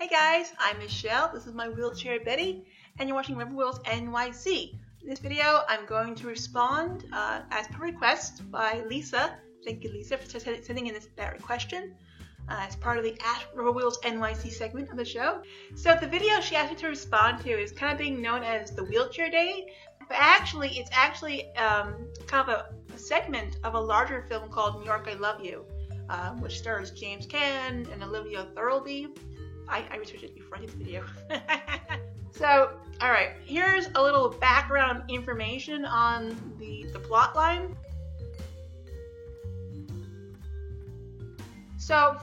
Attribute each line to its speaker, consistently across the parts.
Speaker 1: Hey guys, I'm Michelle. This is my wheelchair Betty, and you're watching Rebelwheels NYC. In this video, I'm going to respond as per request by Lisa. Thank you, Lisa, for sending in that question as part of the Ask Rebelwheels NYC segment of the show. So the video she asked me to respond to is kind of being known as the Wheelchair Day, but it's actually kind of a segment of a larger film called New York, I Love You, which stars James Caan and Olivia Thirlby. I researched it before I did the video. So, alright, here's a little background information on the plot line. So,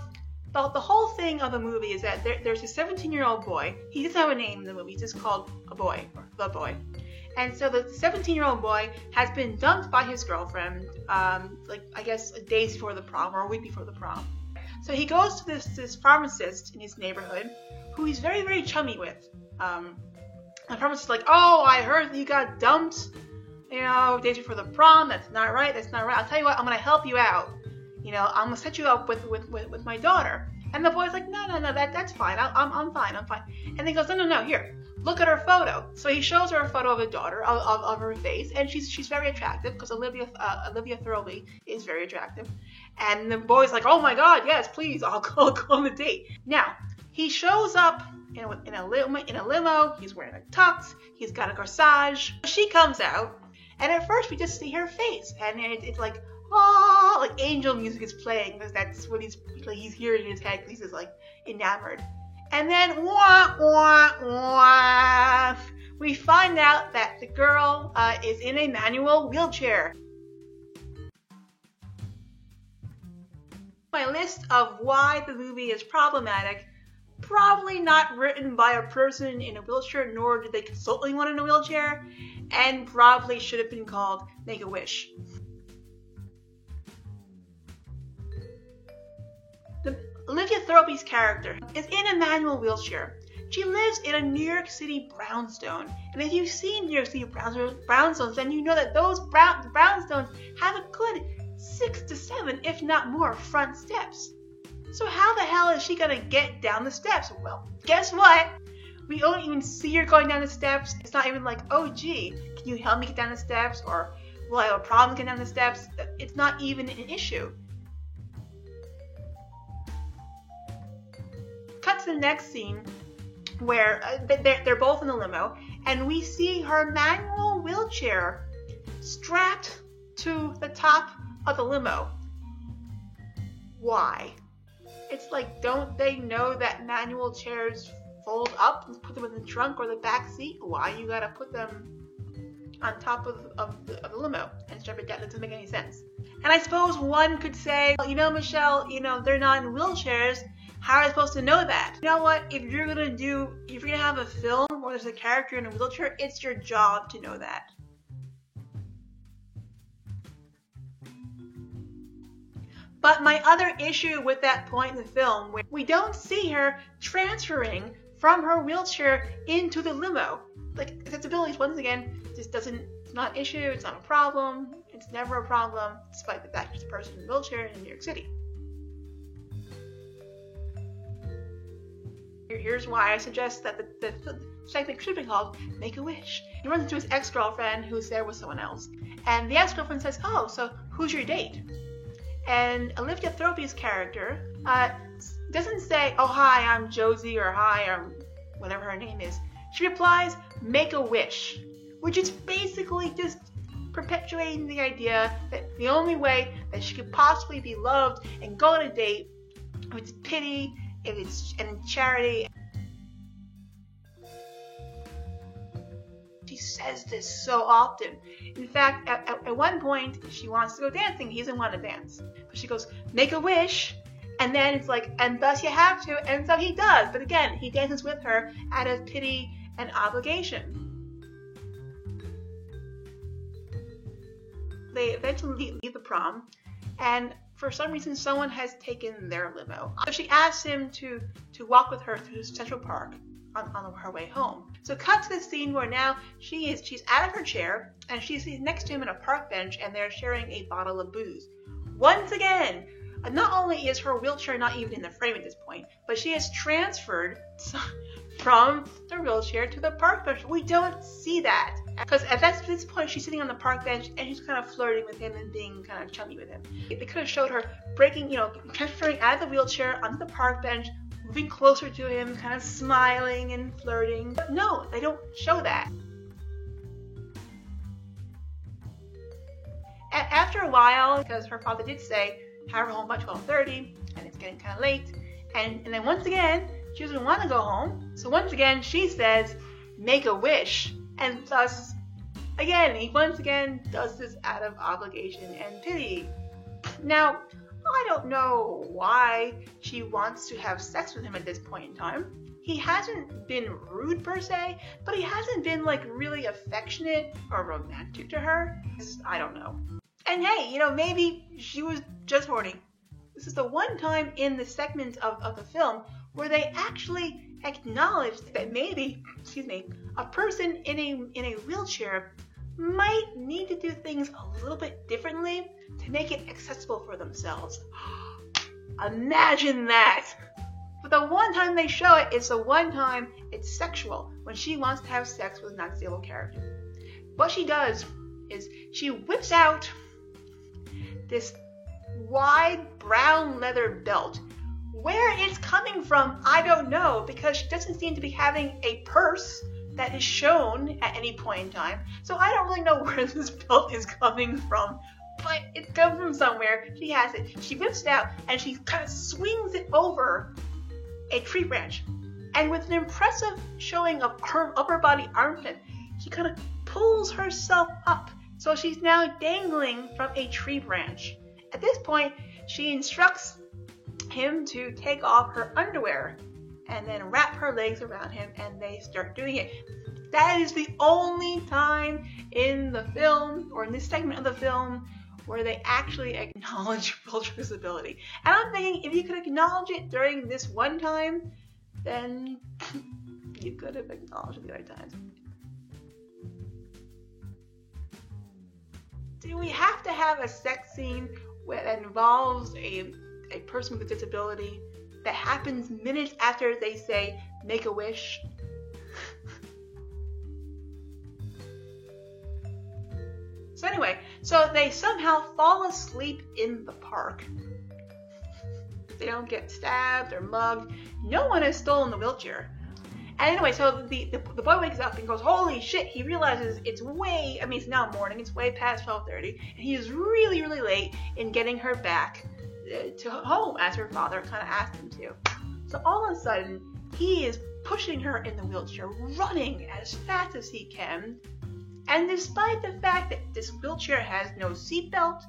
Speaker 1: the whole thing of the movie is that there's a 17-year-old boy. He doesn't have a name in the movie, he's just called a boy, or the boy. And so the 17-year-old boy has been dumped by his girlfriend, I guess days before the prom, or a week before the prom. So he goes to this pharmacist in his neighborhood, who he's very, very chummy with. The pharmacist is like, oh, I heard that you got dumped, days before the prom. That's not right. I'll tell you what, I'm going to help you out. I'm going to set you up with my daughter. And the boy's like, no, that's fine. I'm fine. And he goes, no, here, look at her photo. So he shows her a photo of a daughter, of her face, and she's very attractive, because Olivia Thirlby is very attractive. And the boy's like, oh my God, yes, please, I'll go on the date. Now, he shows up in a limo, he's wearing a tux, he's got a corsage. She comes out, and at first we just see her face, and it's like, oh, like angel music is playing, because that's what he's hearing in his head, because he's just like enamored. And then, wah, wah, wah, we find out that the girl is in a manual wheelchair. My list of why the movie is problematic: probably not written by a person in a wheelchair, nor did they consult anyone in a wheelchair, and probably should have been called Make-A-Wish. Olivia Thirlby's character is in a manual wheelchair. She lives in a New York City brownstone. And if you've seen New York City brownstones, then you know that those brownstones have a good 6 to 7, if not more, front steps. So how the hell is she gonna get down the steps? Well, guess what? We don't even see her going down the steps. It's not even like, oh gee, can you help me get down the steps? Or will I have a problem getting down the steps? It's not even an issue. Cut to the next scene where they're both in the limo, and we see her manual wheelchair strapped to the top of the limo. Why? It's like, don't they know that manual chairs fold up and put them in the trunk or the back seat? Why you gotta put them on top of the limo and strap it down? That doesn't make any sense. And I suppose one could say, well, Michelle, they're not in wheelchairs. How are I supposed to know that? You know what? If you're gonna have a film where there's a character in a wheelchair, it's your job to know that. But my other issue with that point in the film, where we don't see her transferring from her wheelchair into the limo. Like, disabilities, once again, it's not an issue, it's not a problem, it's never a problem, despite the fact she's a person in a wheelchair in New York City. Here's why I suggest that the segment should be called Make-A-Wish. He runs into his ex-girlfriend who's there with someone else. And the ex-girlfriend says, oh, so who's your date? And Olivia Thirlby's character doesn't say, oh, hi, I'm Josie, or hi, or whatever her name is. She replies, Make-A-Wish, which is basically just perpetuating the idea that the only way that she could possibly be loved and go on a date, if it's pity, if it's charity. She says this so often. In fact, at one point, she wants to go dancing. He doesn't want to dance. But she goes, make a wish. And then it's like, and thus you have to. And so he does. But again, he dances with her out of pity and obligation. They eventually leave the prom. And for some reason, someone has taken their limo. So she asks him to walk with her through Central Park on her way home. So cut to the scene where now she's out of her chair, and she's next to him on a park bench, and they're sharing a bottle of booze. Once again, not only is her wheelchair not even in the frame at this point, but she has transferred from the wheelchair to the park bench. We don't see that. Because at this point, she's sitting on the park bench and she's kind of flirting with him and being kind of chummy with him. They could have showed her transferring out of the wheelchair onto the park bench, moving closer to him, kind of smiling and flirting. But no, they don't show that. After a while, because her father did say, have her home by 12:30, and it's getting kind of late, and then once again, she doesn't want to go home, so once again, she says, make a wish, and thus, again, he once again does this out of obligation and pity. Now, I don't know why she wants to have sex with him at this point in time. He hasn't been rude per se, but he hasn't been like really affectionate or romantic to her. I don't know. And hey, maybe she was just horny. This is the one time in the segment of the film where they actually acknowledged that maybe, a person in a wheelchair might need to do things a little bit differently to make it accessible for themselves. Imagine that! But the one time they show it, it's the one time it's sexual, when she wants to have sex with a non-disabled character. What she does is she whips out this wide brown leather belt. Where it's coming from, I don't know, because she doesn't seem to be having a purse that is shown at any point in time. So I don't really know where this belt is coming from, but it comes from somewhere. She has it. She whips it out and she kind of swings it over a tree branch. And with an impressive showing of her upper body armpit, she kind of pulls herself up. So she's now dangling from a tree branch. At this point, she instructs him to take off her underwear and then wrap her legs around him, and they start doing it. That is the only time in the film, or in this segment of the film, where they actually acknowledge wheelchair disability. And I'm thinking, if you could acknowledge it during this one time, then you could have acknowledged it the other times. Do we have to have a sex scene that involves a person with a disability that happens minutes after they say, make a wish? So anyway, so they somehow fall asleep in the park. They don't get stabbed or mugged. No one has stolen the wheelchair. And anyway, so the boy wakes up and goes, holy shit, he realizes it's now morning, it's way past 12:30, and he is really, really late in getting her back to home, as her father kind of asked him to. So all of a sudden, he is pushing her in the wheelchair, running as fast as he can, and despite the fact that this wheelchair has no seatbelt,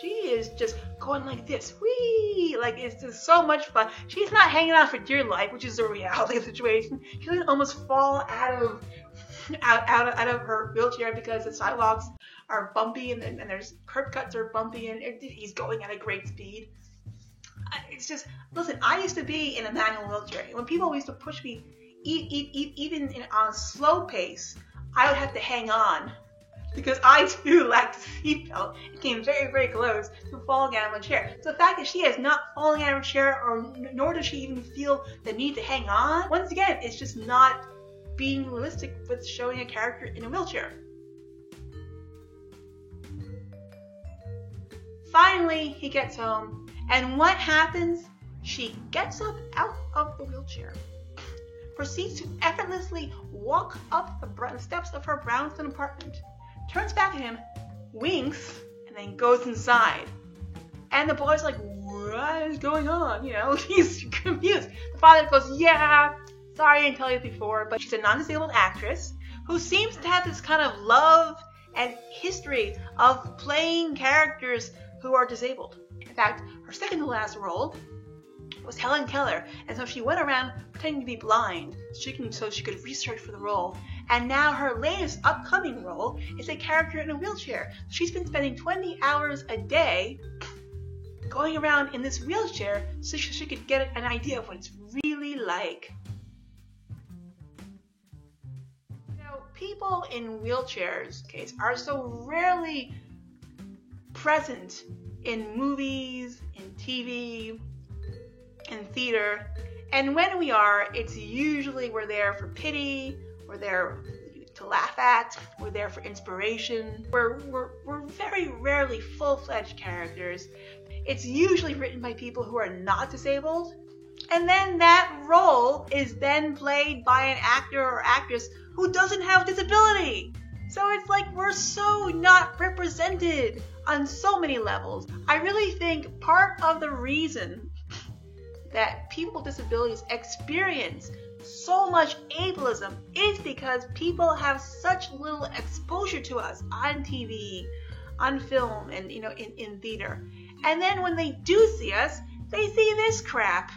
Speaker 1: she is just going like this, whee! Like, it's just so much fun. She's not hanging on for dear life, which is the reality of the situation. She doesn't almost fall out of her wheelchair because the sidewalks are bumpy and there's curb cuts are bumpy and he's going at a great speed. It's just, listen, I used to be in a manual wheelchair. When people used to push me, even on a slow pace, I would have to hang on, because I too lacked a seatbelt and came very, very close to falling out of a chair. So the fact that she is not falling out of a chair, nor does she even feel the need to hang on, once again, it's just not being realistic with showing a character in a wheelchair. Finally, he gets home, and what happens? She gets up out of the wheelchair, proceeds to effortlessly walk up the steps of her brownstone apartment, turns back at him, winks, and then goes inside. And the boy's like, what is going on? He's confused. The father goes, yeah, sorry I didn't tell you before, but she's a non-disabled actress who seems to have this kind of love and history of playing characters who are disabled. In fact, her second to last role was Helen Keller, and so she went around pretending to be blind so she could research for the role. And now her latest upcoming role is a character in a wheelchair. She's been spending 20 hours a day going around in this wheelchair so she could get an idea of what it's really like. People in wheelchairs, are so rarely present in movies, in TV, and theater. And when we are, it's usually we're there for pity, we're there to laugh at, we're there for inspiration. We're very rarely full-fledged characters. It's usually written by people who are not disabled. And then that role is then played by an actor or actress who doesn't have a disability. So it's like we're so not represented on so many levels. I really think part of the reason that people with disabilities experience so much ableism is because people have such little exposure to us on TV, on film, and in theater. And then when they do see us, they see this crap.